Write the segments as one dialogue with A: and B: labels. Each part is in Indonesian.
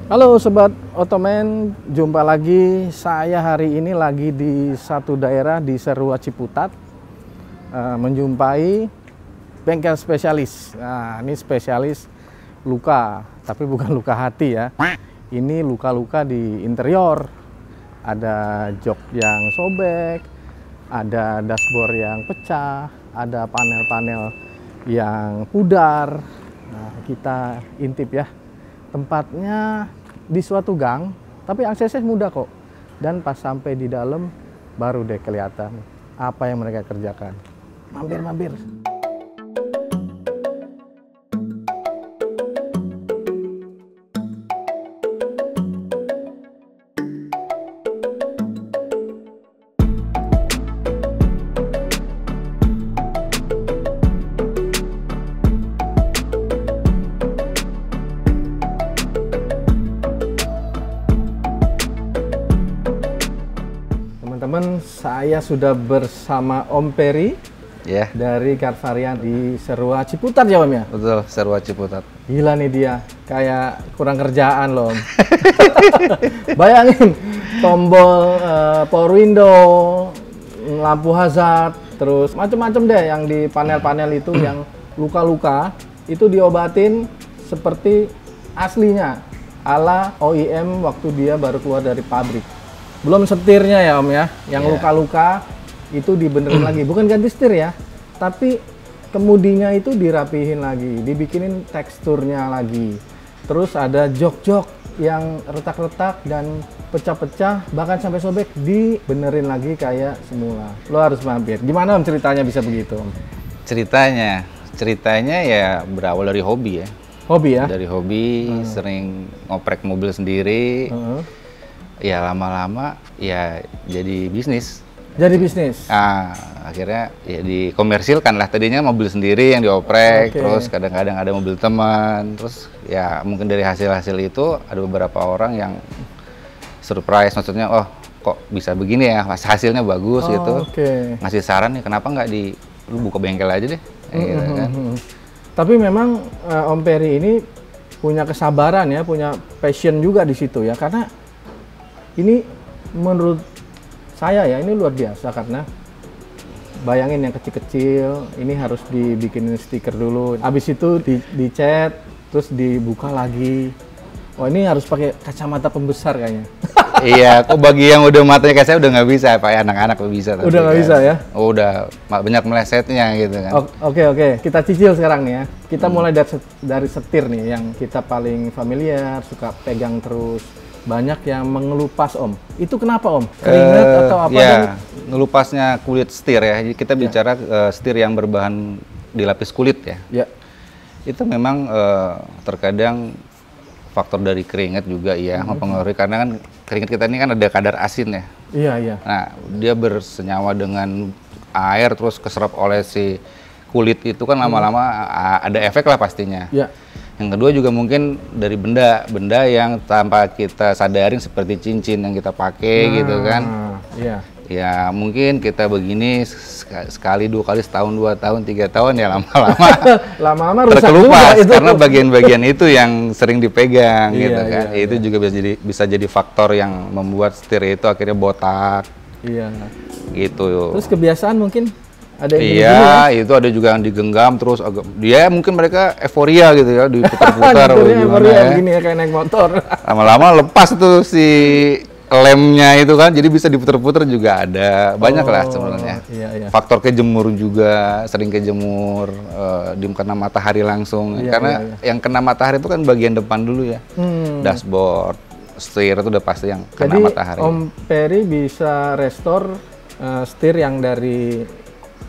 A: Halo Sobat Otomen, jumpa lagi. Saya hari ini lagi di satu daerah di Serua Ciputat, menjumpai bengkel spesialis. Nah, ini spesialis luka, tapi bukan luka hati ya. Ini luka-luka di interior. Ada jok yang sobek, ada dashboard yang pecah, ada panel-panel yang pudar. Nah, kita intip ya. Tempatnya di suatu gang, tapi aksesnya mudah kok. Dan pas sampai di dalam, baru deh kelihatan apa yang mereka kerjakan. Mampir-mampir. Teman-teman, saya sudah bersama Om Peri
B: Ya,
A: dari Carvarian di Serua Ciputat ya Om ya?
B: betul, Serua Ciputat.
A: Gila nih dia, kayak kurang kerjaan loh Om. Bayangin, tombol power window, lampu hazard, terus macam-macam deh yang di panel-panel itu yang luka-luka, itu diobatin seperti aslinya, ala OEM waktu dia baru keluar dari pabrik. Belum setirnya ya Om ya, yang luka-luka itu dibenerin lagi, bukan ganti setir ya, tapi kemudinya itu dirapihin lagi, dibikinin teksturnya lagi. Terus ada jok-jok yang retak-retak dan pecah-pecah, bahkan sampai sobek, dibenerin lagi kayak semula. Lo harus mampir. Gimana Om ceritanya bisa begitu Om?
B: Ceritanya ya berawal dari hobi ya.
A: Hobi ya?
B: Dari hobi, sering ngoprek mobil sendiri. Ya lama-lama ya jadi bisnis.
A: Jadi bisnis?
B: Nah, akhirnya ya dikomersilkan lah. Tadinya mobil sendiri yang dioprek, terus kadang-kadang ada mobil teman, terus ya mungkin dari hasil-hasil itu ada beberapa orang yang surprise, maksudnya oh kok bisa begini ya, hasilnya bagus gitu. Ngasih saran nih kenapa nggak lu buka bengkel aja deh. Gitu kan.
A: Tapi memang Om Peri ini punya kesabaran ya, punya passion juga di situ ya, karena ini menurut saya ya, ini luar biasa karena bayangin yang kecil-kecil, ini harus dibikinin stiker dulu. Habis itu dicat, terus dibuka lagi. Oh ini harus pakai kacamata pembesar kayaknya.
B: Iya, kok bagi yang udah matanya kayak saya udah nggak bisa, Pak. Anak-anak bisa.
A: Udah nggak bisa ya?
B: Oh, udah banyak melesetnya gitu kan.
A: Oke. Kita cicil sekarang nih ya. Kita mulai dari setir nih, yang kita paling familiar, suka pegang terus. Banyak yang mengelupas Om. Itu kenapa Om? Keringat atau apa?
B: Ya, ngelupasnya kulit setir ya. Jadi kita bicara setir yang berbahan dilapis kulit ya.
A: Ya.
B: Itu memang terkadang faktor dari keringat juga ya mempengaruhi, karena kan keringat kita ini kan ada kadar asin ya.
A: Iya.
B: Nah, dia bersenyawa dengan air terus keserap oleh si kulit itu kan lama-lama ada efek lah pastinya.
A: Ya.
B: Yang kedua juga mungkin dari benda yang tanpa kita sadarin seperti cincin yang kita pakai gitu kan.
A: Iya.
B: Ya mungkin kita begini sekali, dua kali, setahun, 2 tahun, 3 tahun ya lama-lama
A: lama-lama rusak
B: terkelupas
A: juga itu.
B: Karena bagian-bagian itu yang sering dipegang gitu kan.
A: Iya.
B: Itu juga bisa jadi faktor yang membuat setir itu akhirnya botak.
A: Iya.
B: Gitu.
A: Terus kebiasaan mungkin ada yang
B: iya, ya? Itu ada juga yang digenggam terus dia mungkin mereka euforia gitu ya, diputar-putar
A: begini ya, kayak naik motor.
B: Lama-lama lepas tuh si lemnya itu kan, jadi bisa diputar-putar juga ada. Banyak lah sebenarnya.
A: Iya.
B: Faktor kejemur juga, sering kejemur di kena matahari langsung. Karena yang kena matahari itu kan bagian depan dulu ya. Dashboard, setir itu udah pasti yang kena matahari.
A: Om Peri bisa restore setir yang dari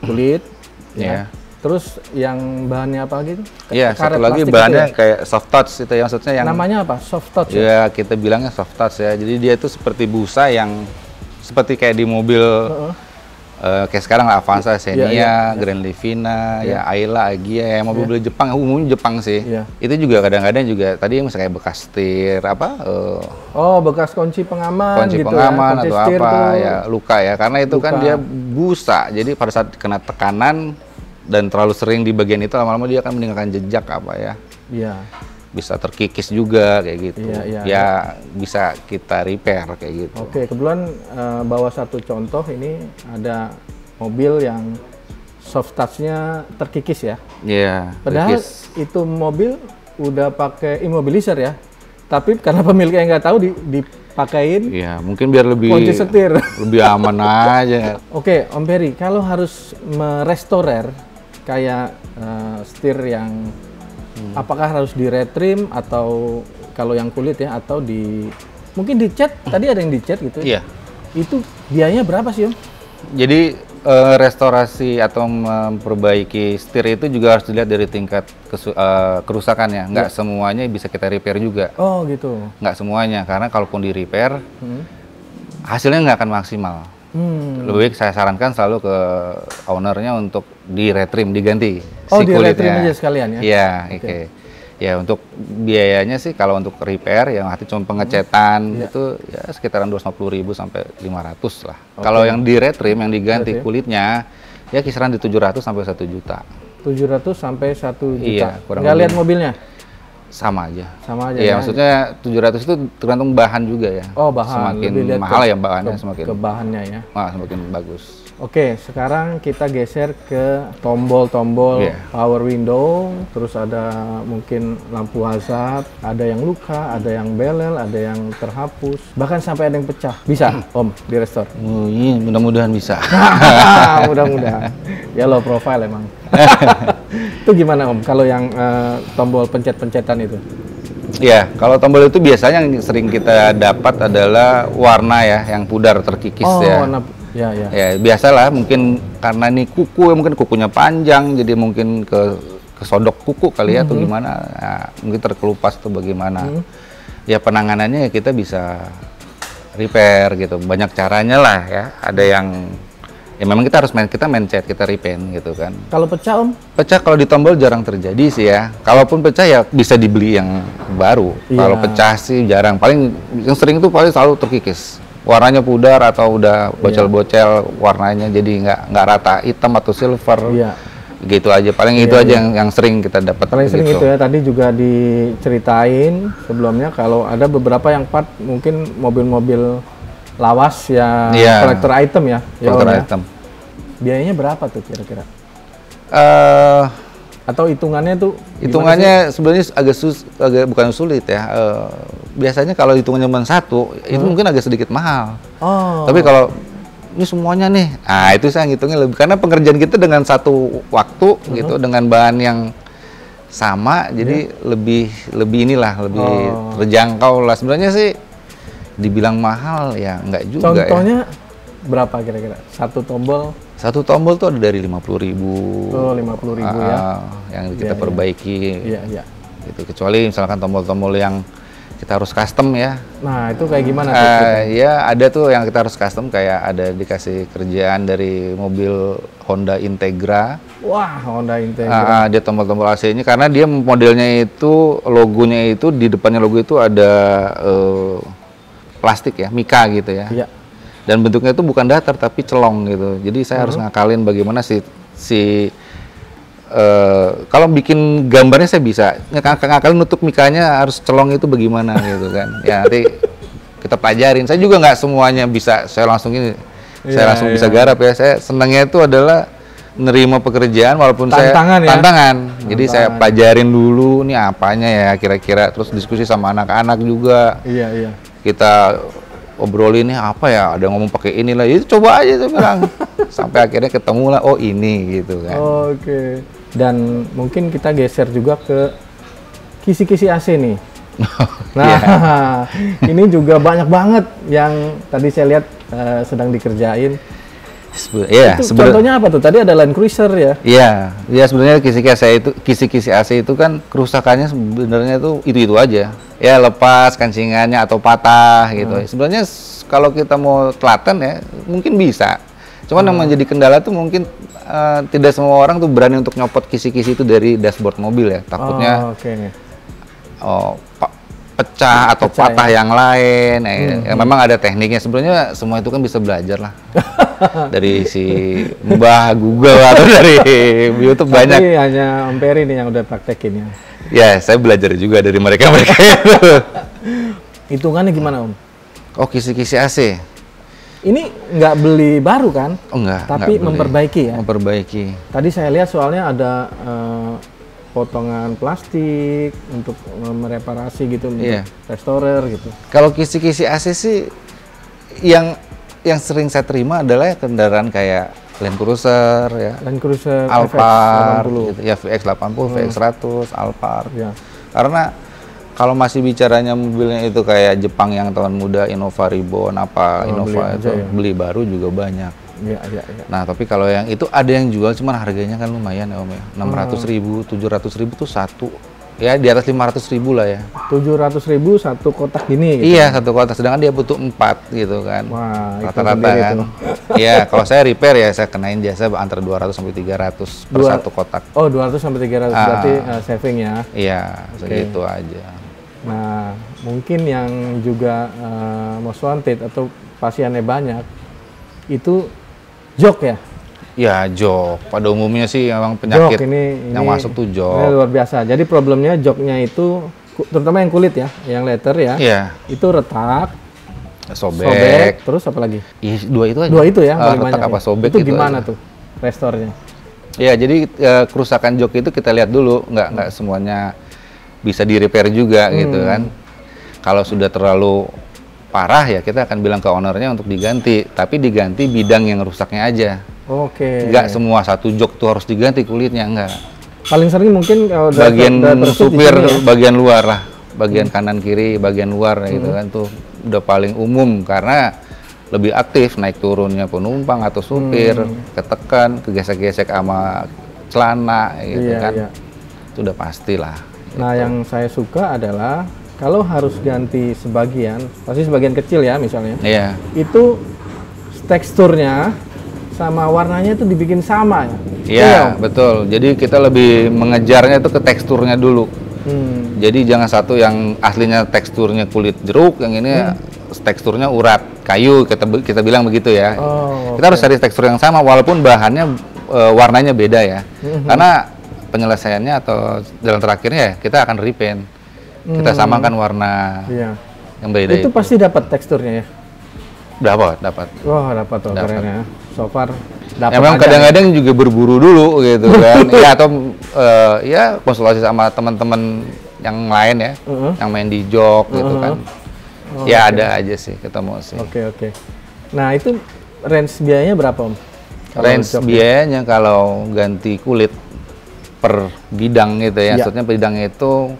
A: kulit, ya. Terus yang bahannya apa gitu?
B: Iya, satu lagi bahannya kayak soft touch itu yang maksudnya yang
A: namanya apa? Soft touch.
B: Ya, kita bilangnya soft touch ya. Jadi dia itu seperti busa yang seperti kayak di mobil kayak sekarang lah, Avanza, Xenia, Grand Livina, ya Ayla, Agia, mobil Jepang, umumnya Jepang sih. Itu juga kadang-kadang juga tadi misalnya kayak bekas setir apa
A: bekas kunci pengaman
B: kunci
A: gitu
B: pengaman
A: ya.
B: Atau apa ya, luka ya, karena itu kan dia busa. Jadi pada saat kena tekanan dan terlalu sering di bagian itu, lama-lama dia akan meninggalkan jejak apa ya.
A: Iya.
B: bisa terkikis juga kayak gitu.
A: Iya,
B: Ya bisa kita repair kayak gitu.
A: Oke, kebetulan bawa satu contoh ini ada mobil yang soft touch-nya terkikis ya.
B: Iya.
A: Padahal
B: terkikis.
A: itu mobil udah pakai immobilizer ya. Tapi karena pemiliknya nggak tahu dipakein
B: Iya, mungkin biar lebih
A: kunci setir.
B: lebih aman aja.
A: Oke, Om Peri, kalau harus merestorer kayak setir yang apakah harus di retrim atau kalau yang kulit ya atau mungkin dicat, tadi ada yang dicat gitu.
B: Iya.
A: Itu biayanya berapa sih, Om?
B: Jadi restorasi atau memperbaiki setir itu juga harus dilihat dari tingkat kerusakannya. Nggak semuanya bisa kita repair juga.
A: Oh gitu.
B: Nggak semuanya, karena kalaupun di repair, hasilnya nggak akan maksimal. Lebih baik saya sarankan selalu ke ownernya untuk di retrim, diganti
A: Oh,
B: si
A: di
B: kulitnya.
A: retrim aja sekalian ya?
B: Iya, oke. Ya untuk biayanya sih kalau untuk repair yang arti cuma pengecetan itu ya sekitaran 250.000 sampai 500 lah. Kalau yang di retrim yang diganti kulitnya ya kisaran di 700 sampai 1 juta.
A: 700 sampai 1 juta.
B: Iya, kurang
A: Nggak
B: lebih.
A: lihat mobilnya?
B: Sama aja.
A: Sama aja.
B: Iya,
A: ya?
B: maksudnya 700 itu tergantung bahan juga ya.
A: Oh, bahan.
B: Semakin
A: Lebih lihat
B: mahal ya bahannya semakin
A: ke bahannya ya.
B: semakin bagus.
A: Oke, sekarang kita geser ke tombol-tombol
B: Iya.
A: power window, terus ada mungkin lampu hazard, ada yang luka, ada yang belel, ada yang terhapus, bahkan sampai ada yang pecah. Bisa, Om, di restore?
B: Oh, iya, mudah-mudahan bisa.
A: Mudah-mudahan. Ya low profile emang. Itu gimana, Om, kalau yang tombol pencet-pencetan itu?
B: Iya, kalau tombol itu biasanya yang sering kita dapat adalah warna ya, yang pudar terkikis ya.
A: warna, ya.
B: Ya, biasalah mungkin karena ini kuku, mungkin kukunya panjang, jadi mungkin kesodok kuku kali ya, atau gimana, nah, mungkin terkelupas atau bagaimana. Ya penanganannya ya kita bisa repair gitu, banyak caranya lah ya. Ada yang ya memang kita harus main cat, kita repaint gitu kan.
A: Kalau pecah, Om?
B: Pecah kalau di tombol jarang terjadi sih ya. Kalaupun pecah ya bisa dibeli yang baru.
A: Iya.
B: Kalau pecah sih jarang. Paling yang sering itu paling selalu terkikis. Warnanya pudar atau udah bocel-bocel warnanya jadi nggak rata, hitam atau silver.
A: Iya.
B: Gitu aja. Paling itu aja yang sering kita dapat.
A: Paling sering
B: gitu.
A: itu ya, tadi juga diceritain sebelumnya kalau ada beberapa yang part mungkin mobil-mobil lawas ya, collector item ya.
B: Collector
A: Om, ya.
B: item.
A: Biayanya berapa tuh kira-kira? Atau hitungannya tuh?
B: Hitungannya sebenarnya agak bukan sulit ya. Biasanya kalau hitungannya cuma satu, itu mungkin agak sedikit mahal.
A: Oh.
B: Tapi kalau ini semuanya nih, nah itu saya ngitungnya lebih karena pengerjaan kita dengan satu waktu gitu, dengan bahan yang sama, jadi lebih terjangkau lah. Sebenarnya sih dibilang mahal ya enggak juga.
A: Contohnya
B: ya.
A: berapa kira-kira?
B: Satu tombol tuh ada dari 50.000.
A: Oh, 50.000 ya.
B: Yang kita perbaiki.
A: Iya.
B: Gitu. Kecuali misalkan tombol-tombol yang kita harus custom ya.
A: Nah, itu kayak gimana tuh?
B: Ya ada tuh yang kita harus custom, kayak ada dikasih kerjaan dari mobil Honda Integra.
A: Wah, Honda Integra.
B: Dia tombol-tombol AC-nya karena dia modelnya itu, logonya itu di depannya logo itu ada plastik ya, mika gitu ya.
A: Iya.
B: Dan bentuknya itu bukan datar tapi celong gitu. Jadi saya harus ngakalin bagaimana kalau bikin gambarnya saya bisa ngakalin nutup mikanya harus celong itu bagaimana gitu kan. Ya nanti kita pelajarin. Saya juga nggak semuanya bisa saya langsung bisa garap ya. Saya senangnya itu adalah menerima pekerjaan walaupun tantangan. Jadi saya pelajarin dulu nih apanya ya kira-kira, terus diskusi sama anak-anak juga.
A: Iya.
B: Kita obrolin nih apa ya, ada ngomong pakai inilah, itu coba aja saya bilang. Sampai akhirnya ketemu lah, oh ini gitu kan.
A: Oke. Dan mungkin kita geser juga ke kisi-kisi AC nih. Nah, ini juga banyak banget yang tadi saya lihat sedang dikerjain. Contohnya apa tuh? Tadi ada Land Cruiser ya?
B: Iya, sebenarnya kisi-kisi AC itu kan kerusakannya sebenarnya tuh itu aja. Ya lepas kancingannya atau patah gitu. Sebenarnya kalau kita mau telaten ya mungkin bisa. Cuman yang menjadi kendala tuh mungkin tidak semua orang tuh berani untuk nyopot kisi-kisi itu dari dashboard mobil ya. Takutnya pecah atau patah yang lain. Memang ada tekniknya. Sebenarnya semua itu kan bisa belajar lah. Dari si Mbah Google atau dari YouTube banyak.
A: Tapi hanya Om Peri nih yang udah praktekin ya.
B: Ya, saya belajar juga dari mereka-mereka itu.
A: Hitungannya gimana Om?
B: Oh, kisi-kisi AC.
A: Ini nggak beli baru kan?
B: Oh, enggak.
A: Tapi
B: beli.
A: memperbaiki ya?
B: Memperbaiki.
A: Tadi saya lihat soalnya ada potongan plastik untuk mereparasi gitu, untuk restorer gitu.
B: Kalau kisi-kisi AC sih yang sering saya terima adalah kendaraan kayak Land Cruiser ya.
A: Land Cruiser
B: Alphard,
A: VX80.
B: gitu, ya VX80, VX100, Alphard.
A: Ya.
B: Karena kalau masih bicaranya mobilnya itu kayak Jepang yang tahun muda, Innova Reborn, Innova itu
A: ya.
B: beli baru juga banyak.
A: Iya.
B: Nah, tapi kalau yang itu ada yang jual, cuman harganya kan lumayan ya Om ya. 600.000, 700.000 tuh satu. Ya di atas 500.000 lah ya.
A: 700.000 satu kotak gini gitu.
B: Iya, satu kotak, sedangkan dia butuh 4 gitu kan.
A: Wah,
B: rata-rata kan. Iya, kalau saya repair ya saya kenain jasa antara 200 sampai 300 per satu kotak.
A: Oh, 200 sampai 300 berarti saving ya.
B: Iya, segitu aja.
A: Nah, mungkin yang juga most wanted atau pasiennya banyak itu jok ya.
B: Ya, jok. Pada umumnya sih memang penyakit yang masuk tuh jok.
A: Ini luar biasa. Jadi problemnya joknya itu, terutama yang kulit ya, yang leather ya, itu retak, sobek, terus apa lagi?
B: Dua itu aja.
A: Dua itu ya,
B: retak apa sobek
A: itu gimana tuh restornya?
B: Ya, jadi kerusakan jok itu kita lihat dulu, nggak semuanya bisa di repair juga gitu kan. Kalau sudah terlalu parah ya kita akan bilang ke ownernya untuk diganti, tapi diganti bidang yang rusaknya aja.
A: Oke.
B: Nggak semua satu jok tuh harus diganti kulitnya, enggak.
A: Paling sering mungkin kalau
B: bagian supir ya? Bagian luar lah, bagian kanan kiri, bagian luar gitu kan tuh udah paling umum karena lebih aktif naik turunnya penumpang atau supir, ketekan, kegesek-gesek sama celana gitu kan. Iya. Itu udah pastilah.
A: Nah,
B: gitu.
A: yang saya suka adalah kalau harus ganti sebagian, pasti sebagian kecil ya misalnya.
B: Iya.
A: Itu teksturnya sama warnanya itu dibikin sama ya?
B: Iya, betul. Jadi kita lebih mengejarnya itu ke teksturnya dulu. Jadi jangan satu yang aslinya teksturnya kulit jeruk, yang ini teksturnya urat kayu, kita bilang begitu ya. Kita harus cari tekstur yang sama walaupun bahannya warnanya beda ya. Karena penyelesaiannya atau jalan terakhirnya ya kita akan repaint. Kita samakan warna yang beda
A: itu. Pasti dapat teksturnya ya?
B: Dapat.
A: Wah, dapat tuh keren ya. So far dapat.
B: Ya, memang kadang-kadang juga berburu dulu gitu kan. Ya atau ya konsultasi sama teman-teman yang lain ya, yang main di jok gitu kan. Ya ada aja sih ketemu sih.
A: Oke. Nah, itu range biayanya berapa Om?
B: Range biayanya kalau ganti kulit per bidang gitu ya. Maksudnya bidang itu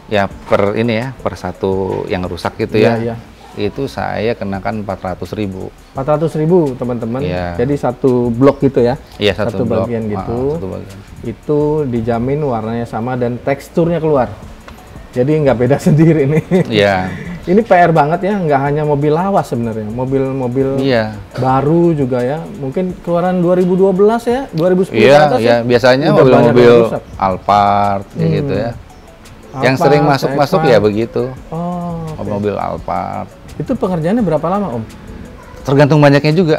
B: ya per ini ya, per satu yang rusak gitu ya. Itu saya kenakan 400.000.
A: 400.000 teman-teman.
B: Ya.
A: Jadi satu blok gitu ya? Iya,
B: satu
A: bagian
B: blok,
A: gitu.
B: Satu bagian.
A: Itu dijamin warnanya sama dan teksturnya keluar. Jadi nggak beda sendiri nih.
B: Iya.
A: Ini PR banget ya, nggak hanya mobil lawas sebenarnya, mobil-mobil baru juga ya. Mungkin keluaran 2012 ya, 2010 ke atas ya.
B: Biasanya mobil-mobil Alphard gitu ya. Alphard, yang sering masuk-masuk ya begitu. Mobil Alphard.
A: Itu pengerjaannya berapa lama Om?
B: Tergantung banyaknya juga.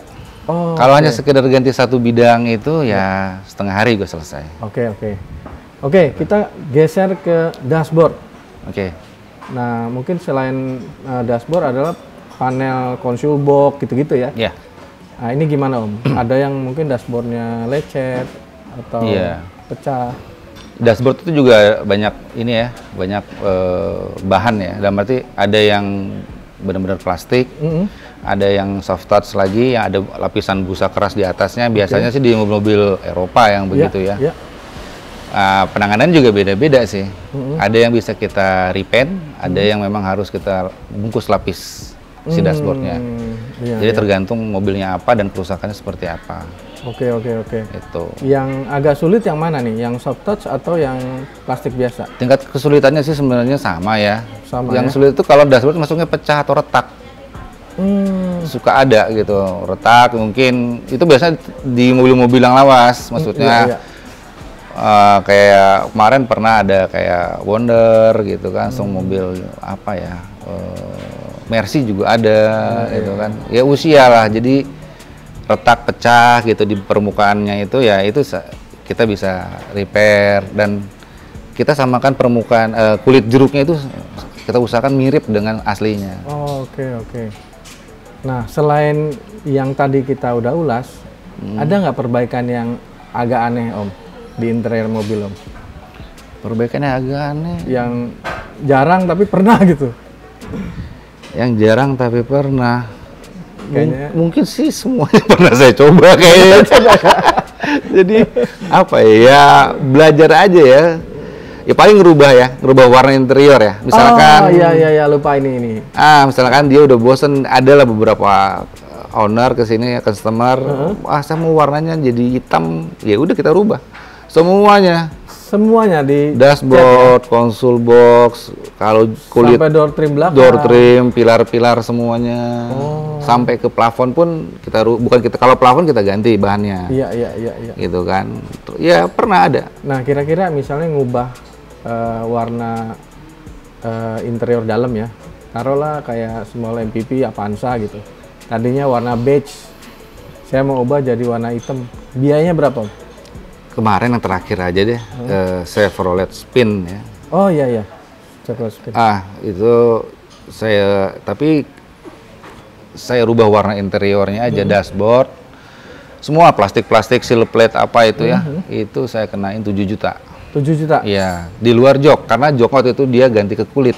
B: Kalau hanya sekedar ganti satu bidang itu ya setengah hari gue selesai.
A: Oke, kita geser ke dashboard. Nah, mungkin selain dashboard adalah panel console box gitu-gitu ya? Iya. Nah, ini gimana Om? Ada yang mungkin dashboardnya lecet atau pecah?
B: Dashboard itu juga banyak ini ya, banyak bahan ya. Dalam arti ada yang benar-benar plastik, ada yang soft touch lagi, yang ada lapisan busa keras di atasnya. Biasanya sih di mobil-mobil Eropa yang begitu ya. Penanganan juga beda-beda sih. Ada yang bisa kita repaint, ada yang memang harus kita bungkus lapis si dashboardnya. Jadi tergantung mobilnya apa dan kerusakannya seperti apa.
A: Oke.
B: Itu.
A: Yang agak sulit yang mana nih? Yang soft touch atau yang plastik biasa?
B: Tingkat kesulitannya sih sebenarnya sama ya. Yang sulit itu kalau dashboard masuknya pecah atau retak. Suka ada gitu, retak mungkin. Itu biasanya di mobil-mobil yang lawas, maksudnya. Kayak kemarin pernah ada kayak Wonder gitu kan, mobil apa ya, Mercy juga ada gitu kan. Ya usia lah, jadi retak pecah gitu di permukaannya itu ya itu kita bisa repair dan kita samakan permukaan kulit jeruknya itu kita usahakan mirip dengan aslinya.
A: Oh, oke. Nah, selain yang tadi kita udah ulas, ada nggak perbaikan yang agak aneh Om di interior mobil Om?
B: Perbaikannya agak aneh.
A: Yang jarang tapi pernah gitu?
B: Yang jarang tapi pernah.
A: Kayaknya
B: Mungkin sih semuanya pernah saya coba kayaknya. Jadi apa ya, belajar aja ya. Ya paling ngerubah warna interior ya. Misalkan
A: iya lupa ini.
B: Misalkan dia udah bosen, adalah beberapa owner ke sini, customer, saya mau warnanya jadi hitam. Ya udah kita rubah.
A: Semuanya di
B: dashboard, console box, kalau kulit
A: sampai door trim belakang.
B: Door trim, pilar-pilar semuanya. Sampai ke plafon pun kita kalau plafon kita ganti bahannya.
A: Iya.
B: Gitu kan. Ya pernah ada.
A: Nah, kira-kira misalnya ngubah warna interior dalam ya. Taruhlah kayak small MPV Avanza gitu. Tadinya warna beige. Saya mau ubah jadi warna hitam. Biayanya berapa?
B: Kemarin yang terakhir aja deh, Chevrolet Spin ya.
A: Oh iya. Chevrolet Spin.
B: Itu tapi saya rubah warna interiornya aja, dashboard. Semua plastik-plastik, seal plate apa itu ya. Itu saya kenain 7 juta.
A: 7 juta?
B: Iya, di luar jok, karena jok waktu itu dia ganti ke kulit.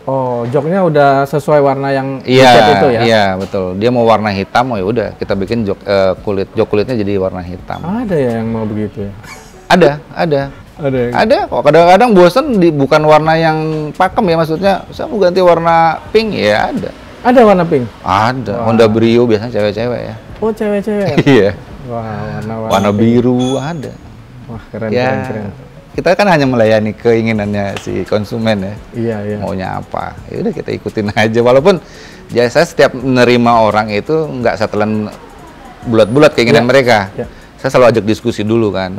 A: Oh, joknya udah sesuai warna yang
B: Iya,
A: itu ya?
B: Iya, betul. Dia mau warna hitam, ya udah kita bikin jok kulitnya jadi warna hitam.
A: Ada ya yang mau begitu ya?
B: Ada.
A: Ada
B: Kok kadang-kadang bosen bukan warna yang pakem ya, maksudnya saya mau ganti warna pink ya ada.
A: Ada warna pink?
B: Ada. Honda Brio biasanya cewek-cewek ya.
A: Oh, cewek-cewek?
B: Iya.
A: Wah,
B: warna biru ada.
A: Wah, keren.
B: Kita kan hanya melayani keinginannya si konsumen ya.
A: Iya.
B: Maunya apa. Ya udah kita ikutin aja. Walaupun ya saya setiap menerima orang itu nggak setelan bulat-bulat keinginan mereka.
A: Iya.
B: Saya selalu ajak diskusi dulu kan.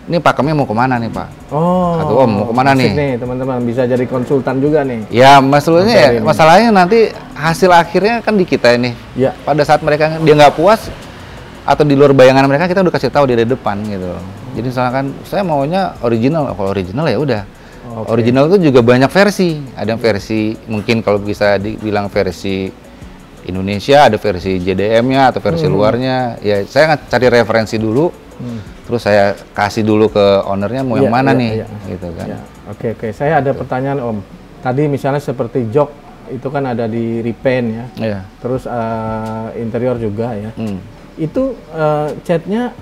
B: Ini pakemnya mau kemana nih Pak?
A: Oh.
B: Atau Om mau kemana nih?
A: Teman-teman bisa jadi konsultan juga nih.
B: Ya masalahnya nanti hasil akhirnya kan di kita ini.
A: Iya.
B: Pada saat mereka dia nggak puas atau di luar bayangan mereka, kita udah kasih tahu dari depan gitu. Jadi misalkan saya maunya original, kalau original ya udah. Original itu juga banyak versi. Ada versi mungkin kalau bisa dibilang versi Indonesia, ada versi JDM-nya atau versi luarnya. Ya saya cari referensi dulu. Terus saya kasih dulu ke ownernya mau yang mana nih, gitu kan.
A: Ya. Oke. Saya ada pertanyaan Om. Tadi misalnya seperti jok itu kan ada di repaint ya.
B: Iya.
A: Terus interior juga ya. Itu catnya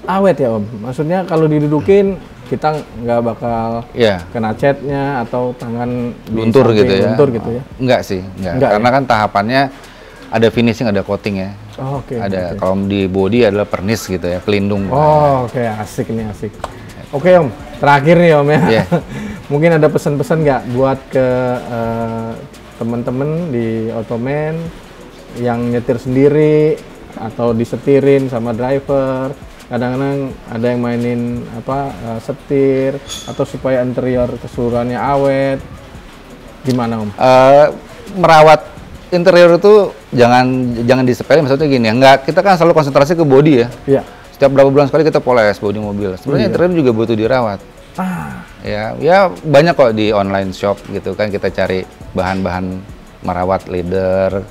A: awet ya Om. Maksudnya kalau didudukin kita nggak bakal kena catnya atau tangan
B: luntur gitu ya. Enggak sih, enggak. Karena kan tahapannya ada finishing, ada coating ya.
A: Oh, oke.
B: Kalau di body adalah pernis gitu ya, pelindung.
A: Oh, oke. Asik. Oke Om, terakhir nih Om ya.
B: Yeah.
A: Mungkin ada pesan-pesan nggak buat ke teman-teman di Automan yang nyetir sendiri atau disetirin sama driver? Kadang-kadang ada yang mainin setir atau supaya interior keseluruhannya awet. Gimana Om?
B: Merawat interior itu jangan disepelein, maksudnya gini, kita kan selalu konsentrasi ke body ya.
A: Iya.
B: Setiap berapa bulan sekali kita poles body mobil. Sebenarnya interior juga butuh dirawat. Ya banyak kok di online shop gitu kan, kita cari bahan-bahan merawat leather.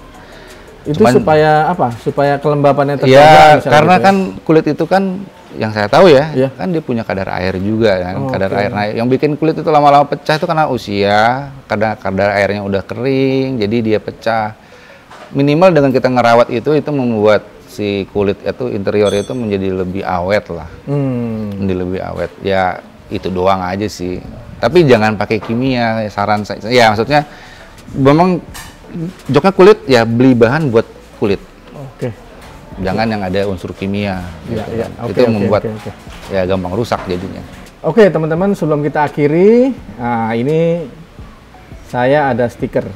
A: Itu supaya apa? Supaya kelembapannya terjaga.
B: Ya, karena kan kulit itu kan yang saya tahu ya, kan dia punya kadar air juga kan, kadar air. Nah, yang bikin kulit itu lama-lama pecah itu karena usia, kadar airnya udah kering, jadi dia pecah. Minimal dengan kita ngerawat itu membuat si kulit itu interior itu menjadi lebih awet lah, menjadi lebih awet. Ya itu doang aja sih. Tapi jangan pakai kimia, saran saya. Ya maksudnya, memang joknya kulit ya beli bahan buat kulit.
A: Oke.
B: Jangan yang ada unsur kimia.
A: Itu
B: membuat ya gampang rusak jadinya.
A: Oke teman-teman, sebelum kita akhiri, ini saya ada stiker.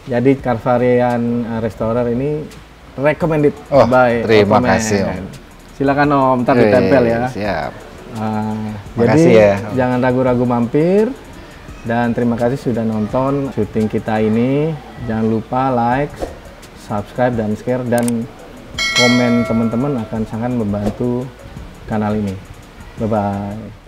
A: Jadi Carvarian Restorer ini recommended by
B: terima
A: Automan.
B: kasih Om.
A: Silakan Om, ntar ditempel ya.
B: Siap.
A: Jadi jangan ragu-ragu mampir. Dan terima kasih sudah nonton syuting kita ini. Jangan lupa like, subscribe, dan share, dan komen teman-teman akan sangat membantu kanal ini. Bye-bye.